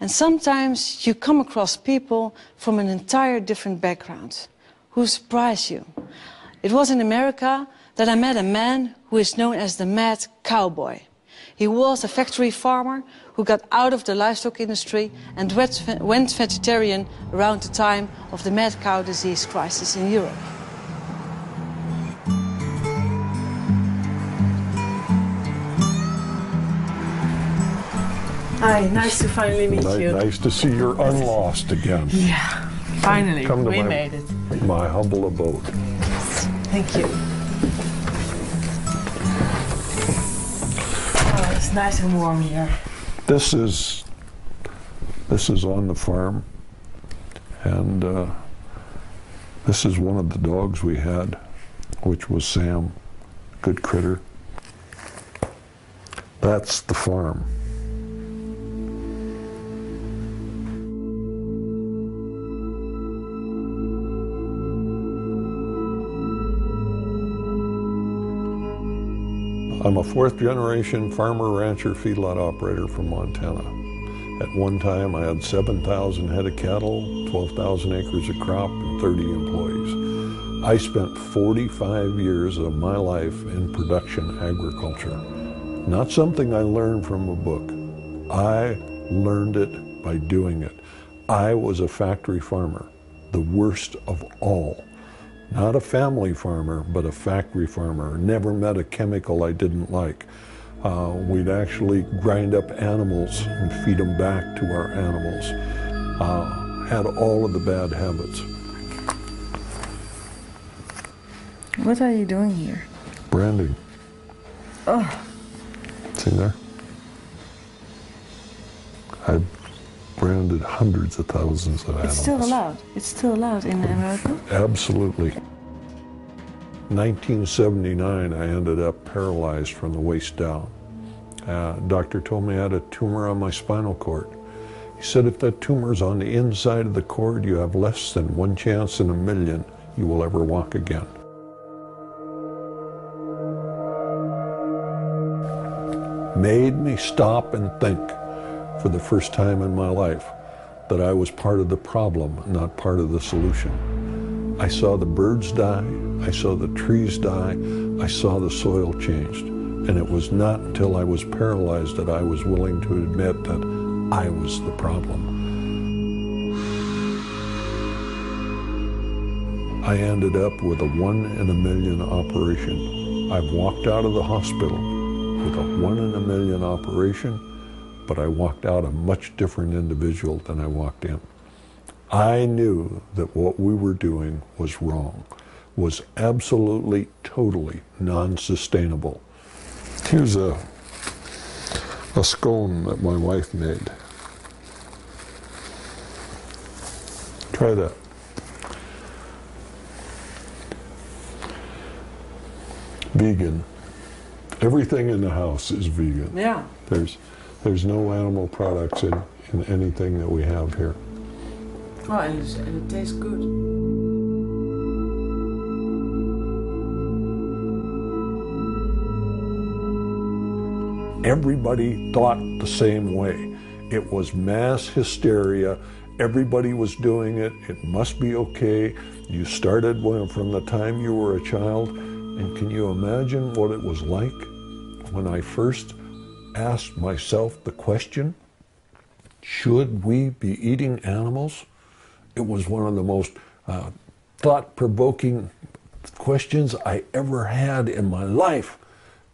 And sometimes you come across people from an entire different background who surprise you. It was in America that I met a man who is known as the Mad Cowboy. He was a factory farmer who got out of the livestock industry and went vegetarian around the time of the mad cow disease crisis in Europe. Hi, nice to finally meet you. Nice to see you're unlost again. Yeah, finally, we made it. My humble abode. Thank you. Oh, it's nice and warm here. This is on the farm, and this is one of the dogs we had, which was Sam, good critter. That's the farm. I'm a fourth-generation farmer, rancher, feedlot operator from Montana. At one time, I had 7,000 head of cattle, 12,000 acres of crop, and 30 employees. I spent 45 years of my life in production agriculture. Not something I learned from a book. I learned it by doing it. I was a factory farmer, the worst of all. Not a family farmer, but a factory farmer. Never met a chemical I didn't like. We'd actually grind up animals and feed them back to our animals. Had all of the bad habits. What are you doing here? Branding. Oh. See there? I've branded hundreds of thousands of animals. It's still allowed? It's still allowed in America? Absolutely. 1979, I ended up paralyzed from the waist down. Doctor told me I had a tumor on my spinal cord. He said if that tumor's on the inside of the cord, you have less than 1 chance in a million you will ever walk again. Made me stop and think for the first time in my life that I was part of the problem, not part of the solution. I saw the birds die, I saw the trees die, I saw the soil changed. And it was not until I was paralyzed that I was willing to admit that I was the problem. I ended up with a 1 in a million operation. I've walked out of the hospital with a 1 in a million operation, but I walked out a much different individual than I walked in. I knew that what we were doing was wrong, was absolutely, totally non-sustainable. Here's a scone that my wife made. Try that. Vegan. Everything in the house is vegan. Yeah. There's no animal products in anything that we have here. Oh, and it tastes good. Everybody thought the same way. It was mass hysteria. Everybody was doing it. It must be okay. You started from the time you were a child. And can you imagine what it was like when I first asked myself the question, should we be eating animals? It was one of the most thought-provoking questions I ever had in my life,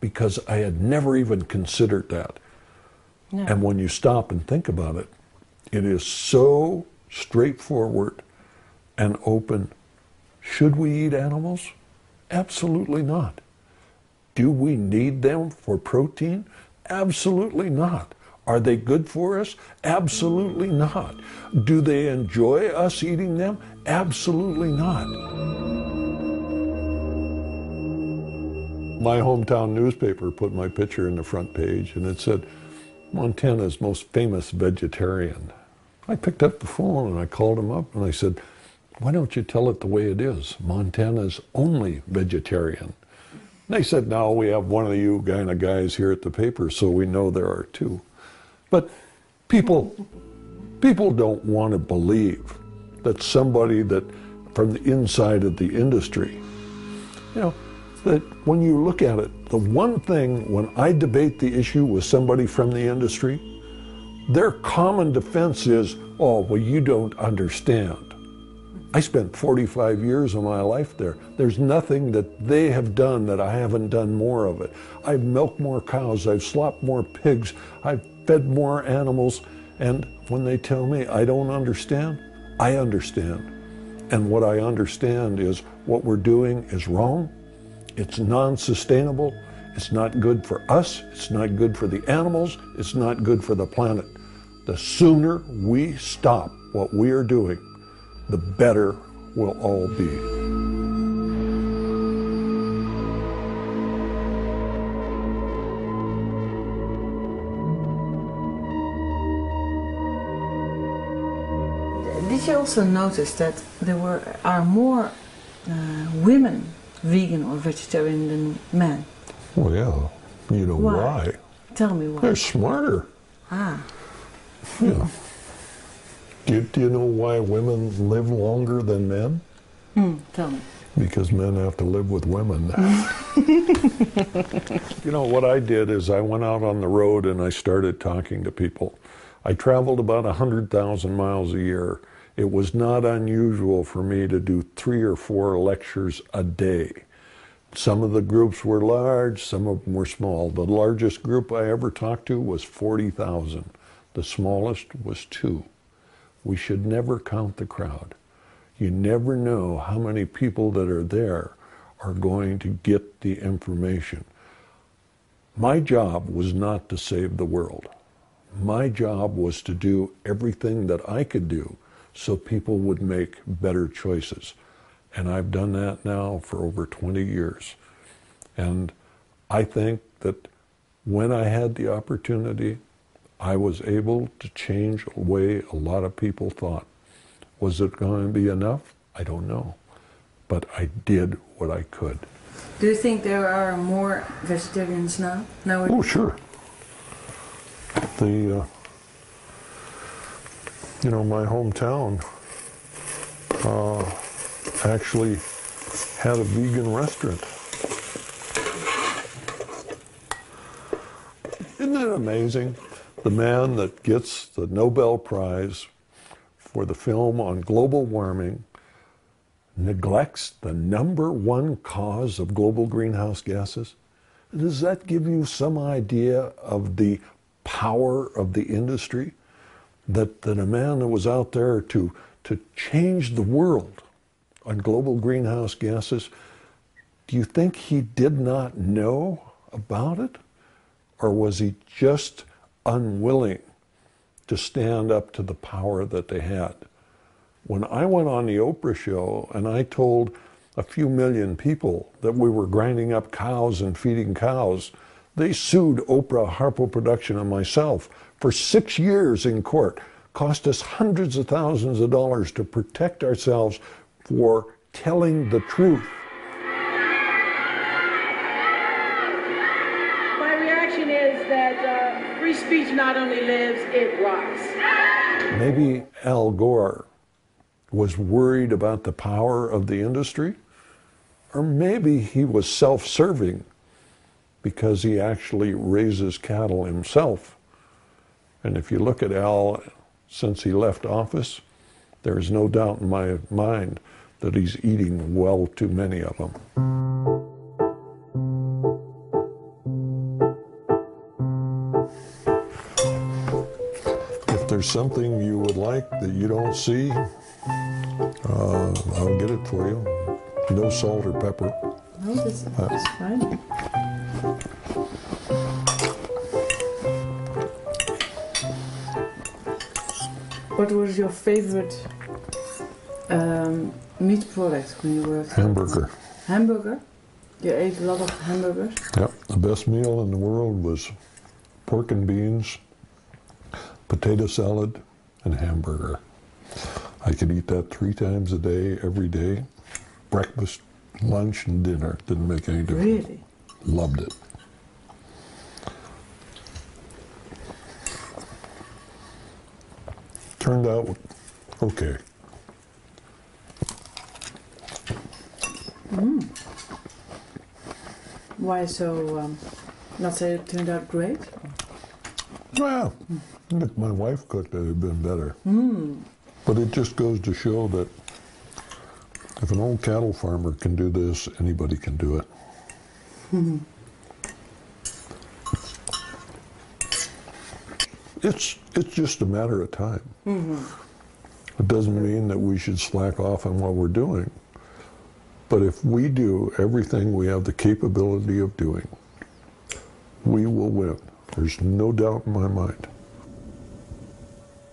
because I had never even considered that. No. And when you stop and think about it, it is so straightforward and open. Should we eat animals? Absolutely not. Do we need them for protein? Absolutely not. Are they good for us? Absolutely not. Do they enjoy us eating them? Absolutely not. My hometown newspaper put my picture in the front page, and it said, Montana's most famous vegetarian. I picked up the phone and I called him up and I said, why don't you tell it the way it is? Montana's only vegetarian. And they said, no, we have one of you kind of guys here at the paper, so we know there are two. But people People don't want to believe that somebody that from the inside of the industry, you know, that when you look at it, the one thing when I debate the issue with somebody from the industry, their common defense is, oh, well, you don't understand. I spent 45 years of my life there. There's nothing that they have done that I haven't done more of it. I've milked more cows, I've slopped more pigs, I've fed more animals, and when they tell me I don't understand, I understand. And what I understand is what we're doing is wrong, it's non-sustainable, it's not good for us, it's not good for the animals, it's not good for the planet. The sooner we stop what we are doing, the better we'll all be. Did you also notice that there are more women vegan or vegetarian than men? Well, yeah. You know why? Tell me why. They're smarter. Ah. Yeah. Do you know why women live longer than men? Tell me. Because men have to live with women. You know, what I did is I went out on the road and I started talking to people. I traveled about 100,000 miles a year. It was not unusual for me to do 3 or 4 lectures a day. Some of the groups were large, some of them were small. The largest group I ever talked to was 40,000. The smallest was 2. We should never count the crowd. You never know how many people that are there are going to get the information. My job was not to save the world. My job was to do everything that I could do so people would make better choices. And I've done that now for over 20 years. And I think that when I had the opportunity, I was able to change the way a lot of people thought. Was it going to be enough? I don't know. But I did what I could. Do you think there are more vegetarians now? Oh, sure. You know, my hometown actually had a vegan restaurant. Isn't that amazing? The man that gets the Nobel Prize for the film on global warming neglects the #1 cause of global greenhouse gases? Does that give you some idea of the power of the industry? That a man that was out there to change the world on global greenhouse gases, do you think he did not know about it? Or was he just unwilling to stand up to the power that they had? When I went on the Oprah show and I told a few million people that we were grinding up cows and feeding cows, they sued Oprah, Harpo Production, and myself for 6 years in court. Cost us hundreds of thousands of dollars to protect ourselves for telling the truth. My reaction is that free speech not only lives, it rots. Maybe Al Gore was worried about the power of the industry, or maybe he was self-serving because he actually raises cattle himself. And if you look at Al, since he left office, there's no doubt in my mind that he's eating well too many of them. If there's something you would like that you don't see, I'll get it for you. No salt or pepper. No, that's fine. What was your favorite meat product when you were a kid? Hamburger. Hamburger? You ate a lot of hamburgers? Yep. The best meal in the world was pork and beans, potato salad, and hamburger. I could eat that 3 times a day, every day. Breakfast, lunch, and dinner. Didn't make any difference. Really? Loved it. Turned out okay. Why so, not say it turned out great? Well, if my wife cooked it, it'd been better. But it just goes to show that if an old cattle farmer can do this, anybody can do it. It's just a matter of time. It doesn't mean that we should slack off on what we're doing. But if we do everything we have the capability of doing, we will win. There's no doubt in my mind.